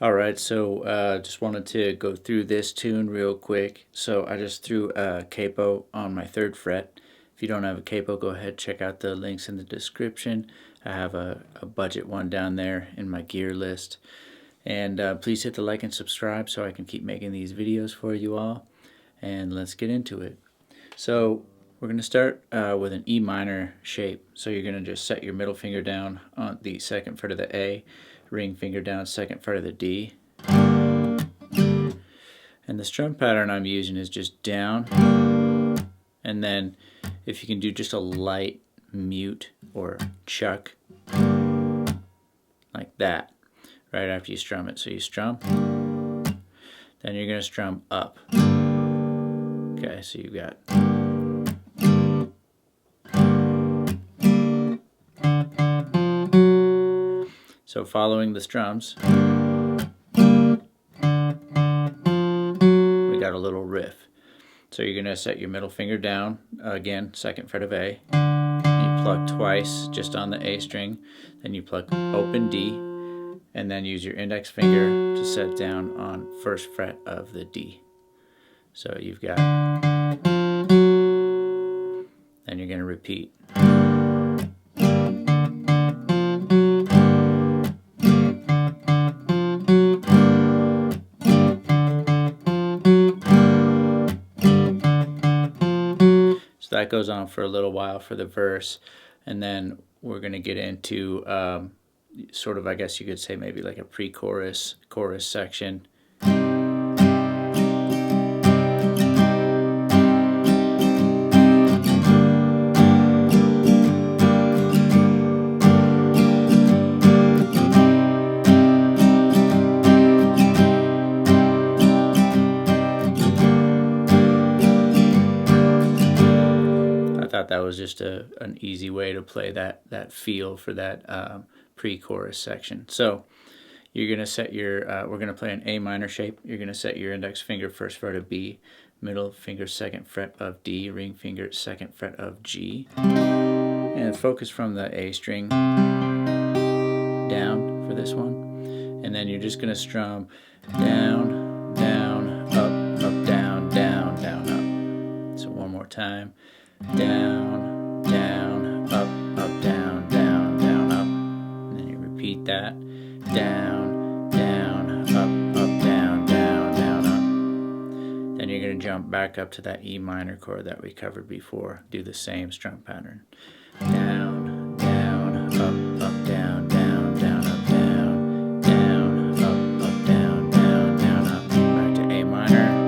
Alright, so just wanted to go through this tune real quick. So I just threw a capo on my 3rd fret. If you don't have a capo, go ahead, check out the links in the description. I have a budget one down there in my gear list. And please hit the like and subscribe so I can keep making these videos for you all. And let's get into it. So we're going to start with an E minor shape. So you're going to just set your middle finger down on the 2nd fret of the A, ring finger down 2nd fret of the D. And the strum pattern I'm using is just down, and then if you can do just a light mute or chuck like that right after you strum it. So you strum, then you're going to strum up. Okay, so you've got so following the strums, we got a little riff. So you're going to set your middle finger down, again, 2nd fret of A. You pluck twice just on the A string, then you pluck open D, and then use your index finger to set down on 1st fret of the D. So you've got, then you're going to repeat. So that goes on for a little while for the verse, and then we're going to get into sort of, I guess you could say, maybe like a pre-chorus, chorus section. That was just an easy way to play that feel for that pre-chorus section. So you're going to set your, we're going to play an A minor shape. You're going to set your index finger 1st fret of B, middle finger 2nd fret of D, ring finger 2nd fret of G, and focus from the A string down for this one. And then you're just going to strum down, down, up, up, down, down, down, up. So one more time. Down, down, up, up, down, down, down, up. And then you repeat that. Down, down, up, up, down, down, down, up. Then you're going to jump back up to that E minor chord that we covered before. Do the same strum pattern. Down, down, up, up, down, down, down, up, down, down, up, up, down, down, down, up. Back to A minor.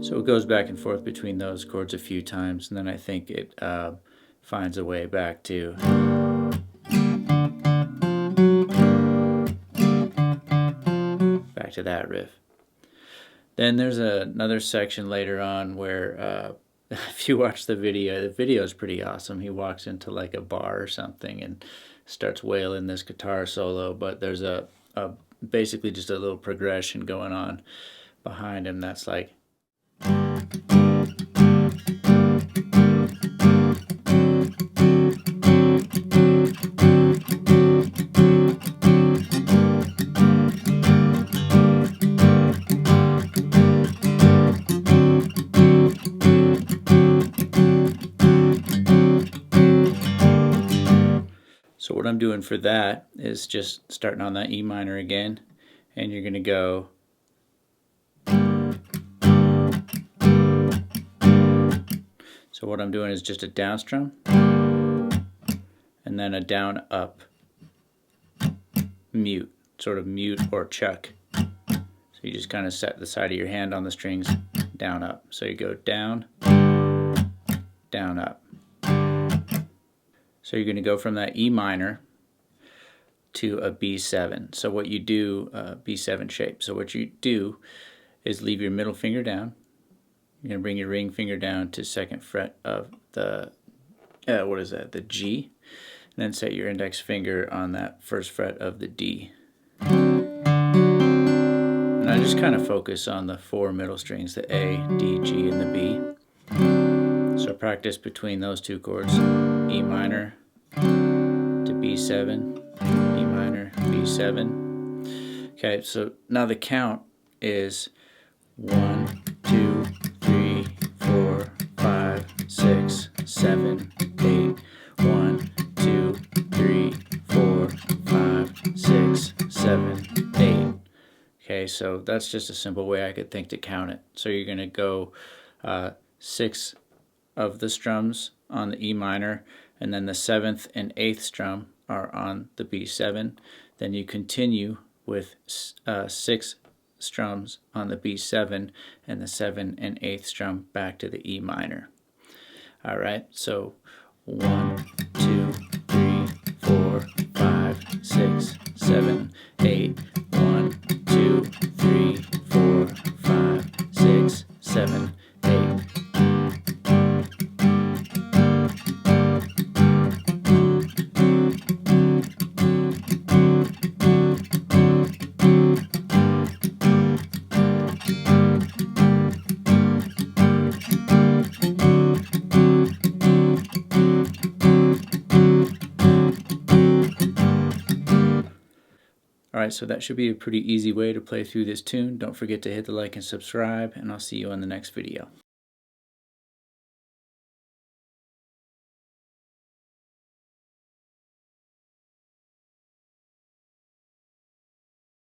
So it goes back and forth between those chords a few times, and then I think it finds a way back to that riff. Then there's another section later on where if you watch the video is pretty awesome. He walks into like a bar or something and starts wailing this guitar solo, but there's a basically just a little progression going on behind him that's like, so what I'm doing for that is just starting on that E minor again, and you're going to go so what I'm doing is just a down strum and then a down up mute, sort of mute or chuck. So you just kind of set the side of your hand on the strings down up. So you go down, down up. So you're going to go from that E minor to a B7. So what you do, B7 shape. So what you do is leave your middle finger down. You're going to bring your ring finger down to 2nd fret of the, the G. And then set your index finger on that 1st fret of the D. And I just kind of focus on the 4 middle strings, the A, D, G, and the B. So practice between those 2 chords, E minor to B7, E minor, B7. Okay, so now the count is 1, 2, 3, 4, 5, 6, 7, 8. 1, 2, 3, 4, 5, 6, 7, 8. Okay, so that's just a simple way I could think to count it. So you're going to go 6 of the strums on the E minor, and then the 7th and 8th strum are on the B7. Then you continue with 6 strums on the B7 and the 7th and 8th strum back to the E minor. All right, so 1, 2, 3, 4, 5, 6, 7, 8. 1, 2, 3, 4, 5, 6, 7, 8. Alright, so that should be a pretty easy way to play through this tune. Don't forget to hit the like and subscribe, and I'll see you on the next video.